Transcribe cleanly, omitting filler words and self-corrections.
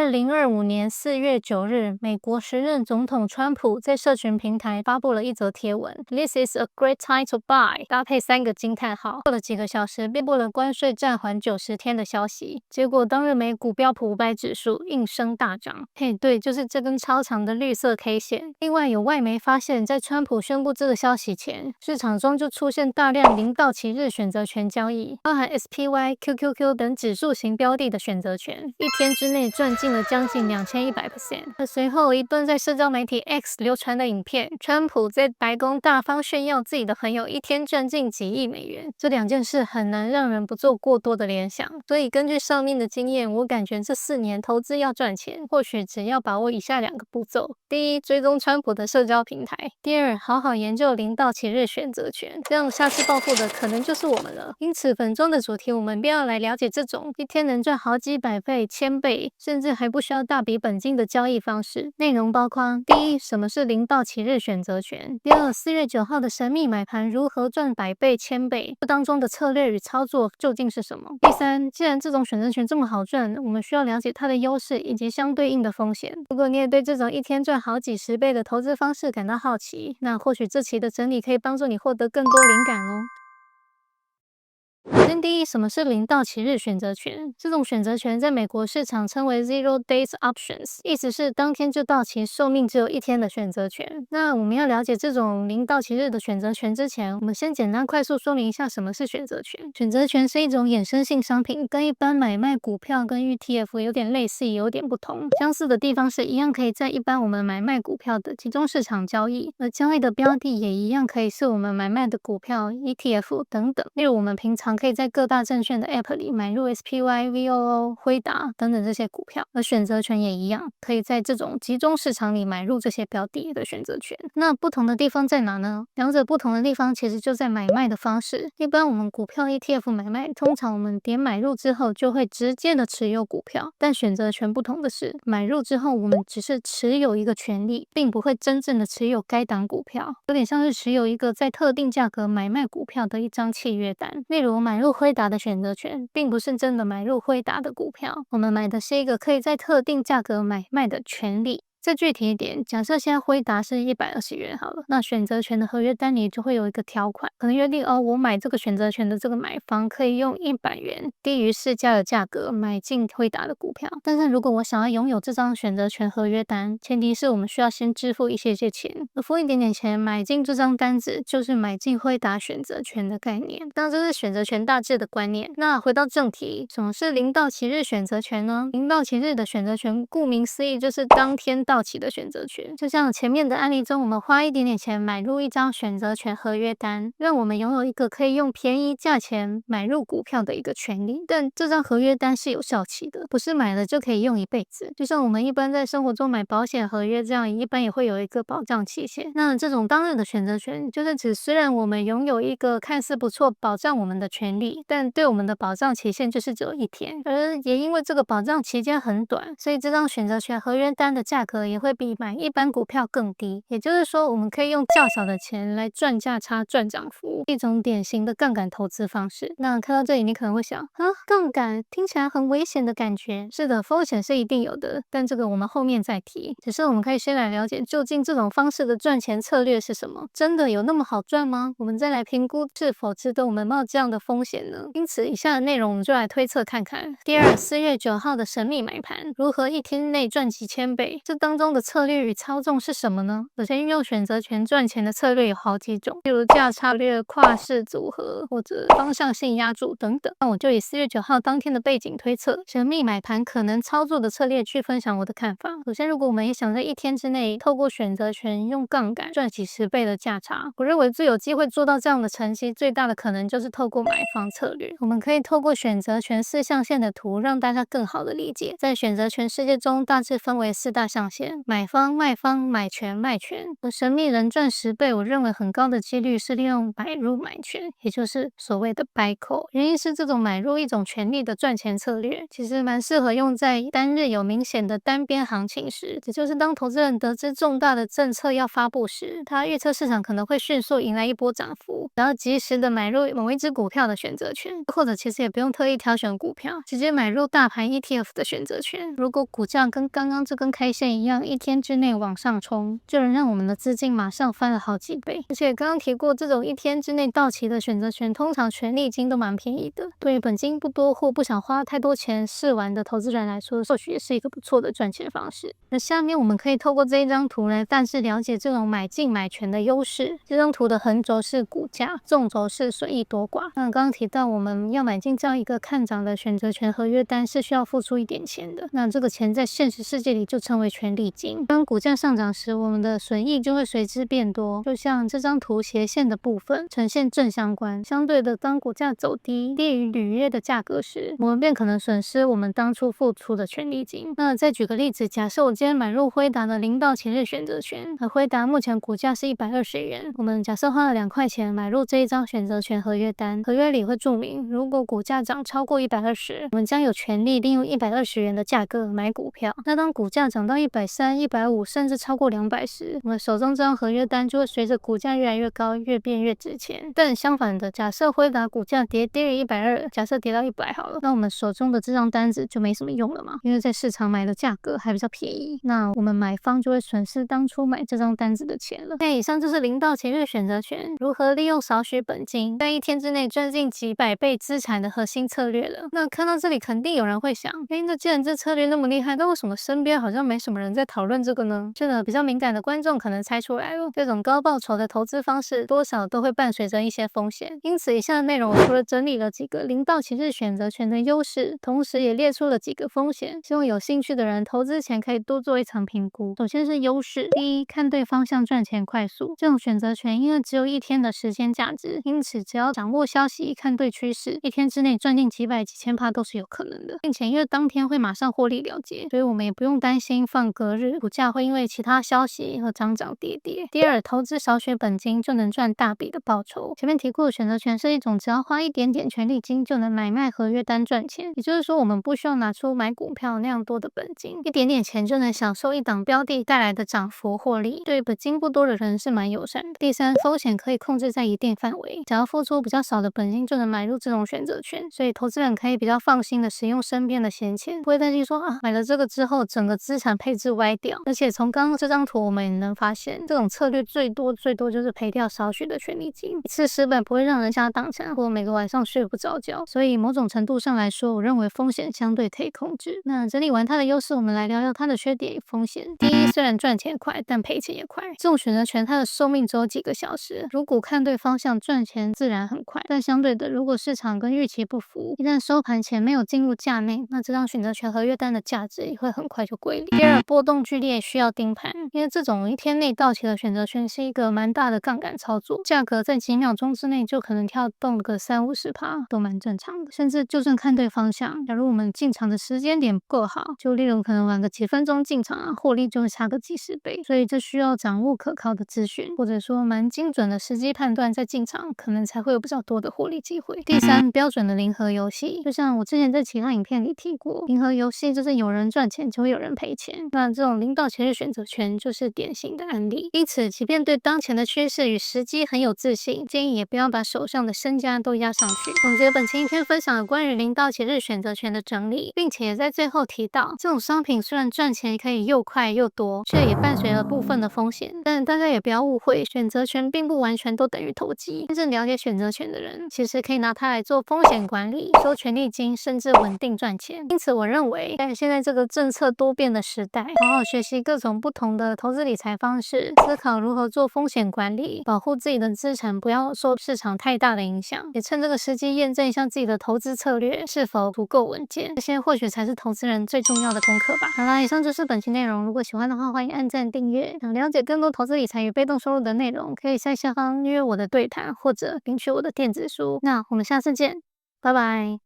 2025年4月9日，美国时任总统川普在社群平台发布了一则贴文 "This is a great time to buy"， 搭配3个惊叹号。过了几个小时，便播了关税暂缓90天的消息。结果当日美股标普500指数应声大涨。嘿，对，就是这根超长的绿色 K 线。另外，有外媒发现，在川普宣布这个消息前，市场中就出现大量零到期日选择权交易，包含 SPY、QQQ 等指数型标的的选择权，一天之内赚进了将近2100%。而随后一段在社交媒体 X 流传的影片，川普在白宫大方炫耀自己的朋友一天赚进几亿美元，这2件事很难让人不做过多的联想。所以根据上面的经验，我感觉这4年投资要赚钱，或许只要把握以下2个步骤：第一，追踪川普的社交平台；第二，好好研究零到期日选择权，这样下次暴富的可能就是我们了。因此本周的主题，我们便要来了解这种一天能赚好几百倍、1000倍，甚至还不需要大笔本金的交易方式。内容包括：第一，什么是零到期日选择权；第二，4月9号的神秘买盘如何赚100倍、1000倍，这当中的策略与操作究竟是什么；第三，既然这种选择权这么好赚，我们需要了解它的优势以及相对应的风险。如果你也对这种一天赚好几十倍的投资方式感到好奇，那或许这期的整理可以帮助你获得更多灵感哦。首先，第一，什么是零到期日选择权？这种选择权在美国市场称为 Zero Days Options， 意思是当天就到期，寿命只有1天的选择权。那我们要了解这种零到期日的选择权之前，我们先简单快速说明一下什么是选择权。选择权是一种衍生性商品，跟一般买卖股票跟 ETF 有点类似，也有点不同。相似的地方是一样可以在一般我们买卖股票的集中市场交易，而交易的标的也一样可以是我们买卖的股票、ETF 等等。例如我们平常可以在各大证券的 App 里买入 SPY、VOO、辉达等等这些股票，而选择权也一样，可以在这种集中市场里买入这些标的的选择权。那不同的地方在哪呢？两者不同的地方其实就在买卖的方式。一般我们股票 ETF 买卖，通常我们点买入之后就会直接的持有股票，但选择权不同的是，买入之后我们只是持有一个权利，并不会真正的持有该档股票，有点像是持有一个在特定价格买卖股票的一张契约单。例如买入辉达的选择权，并不是真的买入辉达的股票，我们买的是一个可以在特定价格买卖的权利。再具体一点，假设现在辉达是120元好了，那选择权的合约单里就会有一个条款，可能约定我买这个选择权的这个买方可以用100元低于市价的价格买进辉达的股票。但是如果我想要拥有这张选择权合约单，前提是我们需要先支付一些钱，而付一点点钱买进这张单子，就是买进辉达选择权的概念。当然这是选择权大致的观念。那回到正题，什么是零到期日选择权呢？零到期日的选择权，顾名思义就是当天到期的选择权。就像前面的案例中，我们花一点点钱买入一张选择权合约单，让我们拥有一个可以用便宜价钱买入股票的一个权利。但这张合约单是有效期的，不是买了就可以用一辈子。就像我们一般在生活中买保险合约这样，一般也会有一个保障期限。那这种当日的选择权，就是指虽然我们拥有一个看似不错保障我们的权利，但对我们的保障期限就是只有1天，而也因为这个保障期间很短，所以这张选择权合约单的价格也会比买一般股票更低。也就是说，我们可以用较少的钱来赚价差、赚涨幅，一种典型的杠杆投资方式。那看到这里，你可能会想，杠杆听起来很危险的感觉。是的，风险是一定有的，但这个我们后面再提。只是我们可以先来了解，究竟这种方式的赚钱策略是什么？真的有那么好赚吗？我们再来评估是否值得我们冒这样的风险呢？因此，以下的内容我们就来推测看看。第二，4月9号的神秘买盘如何一天内赚几千倍？这当中的策略与操纵是什么呢？首先，运用选择权赚钱的策略有好几种，例如价差略、跨式组合或者方向性押注等等。那我就以4月9号当天的背景推测，神秘买盘可能操作的策略去分享我的看法。首先，如果我们也想在1天之内透过选择权用杠杆赚几十倍的价差，我认为最有机会做到这样的成绩，最大的可能就是透过买方策略。我们可以透过选择权4象限的图让大家更好的理解，在选择权世界中大致分为4大象限。现，买方、卖方、买权、卖权，而神秘人赚10倍，我认为很高的几率是利用买入买权，也就是所谓的 buy call。原因是这种买入一种权利的赚钱策略，其实蛮适合用在单日有明显的单边行情时，也就是当投资人得知重大的政策要发布时，他预测市场可能会迅速迎来一波涨幅，然后及时的买入某一只股票的选择权，或者其实也不用特意挑选股票，直接买入大盘 ETF 的选择权。如果股价跟刚刚这根 K 线一样，一天之内往上冲，就能让我们的资金马上翻了好几倍。而且刚刚提过，这种一天之内到期的选择权，通常权利金都蛮便宜的，对于本金不多或不想花太多钱试玩的投资人来说，或许也是一个不错的赚钱方式。那下面我们可以透过这一张图来大致了解这种买进买权的优势。这张图的横轴是股价，纵轴是损益多寡。那刚刚提到我们要买进这样一个看涨的选择权合约单是需要付出一点钱的，那这个钱在现实世界里就称为权利金。当股价上涨时，我们的损益就会随之变多，就像这张图斜线的部分呈现正相关。相对的，当股价走低，低于履约的价格时，我们便可能损失我们当初付出的权利金。那再举个例子，假设我今天买入辉达的0到期日选择权，而辉达目前股价是120元，我们假设花了2块钱买入这一张选择权合约单，合约里会注明，如果股价涨超过120，我们将有权利利用120元的价格买股票。那当股价涨到130、150，甚至超过200时，我们手中这张合约单就会随着股价越来越高，越变越值钱。但相反的，假设辉达股价低于120，假设跌到100好了，那我们手中的这张单子就没什么用了嘛，因为在市场买的价格还比较便宜，那我们买方就会损失当初买这张单子的钱了。那以上就是0到期日选择权如何利用少许本金，在一天之内赚进几百倍资产的核心策略了。那看到这里，肯定有人会想，那既然这策略那么厉害，那为什么身边好像没什么人在讨论这个呢？这个比较敏感的观众可能猜出来了，这种高报酬的投资方式多少都会伴随着一些风险。因此以下的内容我除了整理了几个0到期日选择权的优势，同时也列出了几个风险，希望有兴趣的人投资前可以多做一场评估。首先是优势，第一，看对方向赚钱快速。这种选择权因为只有一天的时间价值，因此只要掌握消息，看对趋势，一天之内赚进几百几千%都是有可能的，并且因为当天会马上获利了结，所以我们也不用担心放隔日股价会因为其他消息而涨涨跌跌。第二，投资少许本金就能赚大笔的报酬。前面提过的选择权是一种只要花一点点权利金就能买卖合约单赚钱，也就是说我们不需要拿出买股票那样多的本金，一点点钱就能享受一档标的带来的涨幅获利，对本金不多的人是蛮友善的。第三，风险可以控制在一定范围，只要付出比较少的本金就能买入这种选择权，所以投资人可以比较放心的使用身边的闲钱，不会担心说买了这个之后整个资产配置歪掉。而且从刚刚这张图我们也能发现，这种策略最多就是赔掉少许的权利金，一次失本不会让人家当成或每个晚上睡不着觉，所以某种程度上来说，我认为风险相对可以控制。那整理完它的优势，我们来聊聊它的缺点与风险。第一，虽然赚钱快，但赔钱也快。这种选择权它的寿命只有几个小时，如果看对方向，赚钱自然很快。但相对的，如果市场跟预期不符，一旦收盘前没有进入价内，那这张选择权合约单的价值也会很快就归零。第二，波动剧烈，需要盯盘，因为这种一天内到期的选择权是一个蛮大的杠杆操作，价格在几秒钟之内就可能跳动个30-50%，都蛮正常的。甚至就算看对方向，假如我们进场的时间点不够好，就例如可能晚个几分钟进场获利就会差个几十倍。所以这需要掌握可靠的资讯，或者说蛮精准的时机判断，再进场可能才会有比较多的获利机会。第三，标准的零和游戏，就像我之前在其他影片里提过，零和游戏就是有人赚钱就会有人赔钱，那这种0到期日选择权就是典型的案例。因此，即便对当前的趋势与时机很有自信，建议也不要把手上的身家都压上去。总结本期影片分享了关于0到期日选择权的整理，并且也在最后提到，这种商品虽然赚钱可以又快又多，却也伴随了部分的风险。但大家也不要误会，选择权并不完全都等于投机。真正了解选择权的人，其实可以拿它来做风险管理、收权利金，甚至稳定赚钱。因此，我认为在现在这个政策多变的时代，好好学习各种不同的投资理财方式，思考如何做风险管理，保护自己的资产不要受市场太大的影响，也趁这个时机验证一下自己的投资策略是否足够稳健。这些或许才是投资人最重要的功课吧。好啦，以上就是本期内容。如果喜欢的话，欢迎按赞订阅。想了解更多投资理财与被动收入的内容，可以在下方约我的对谈，或者领取我的电子书。那我们下次见，拜拜。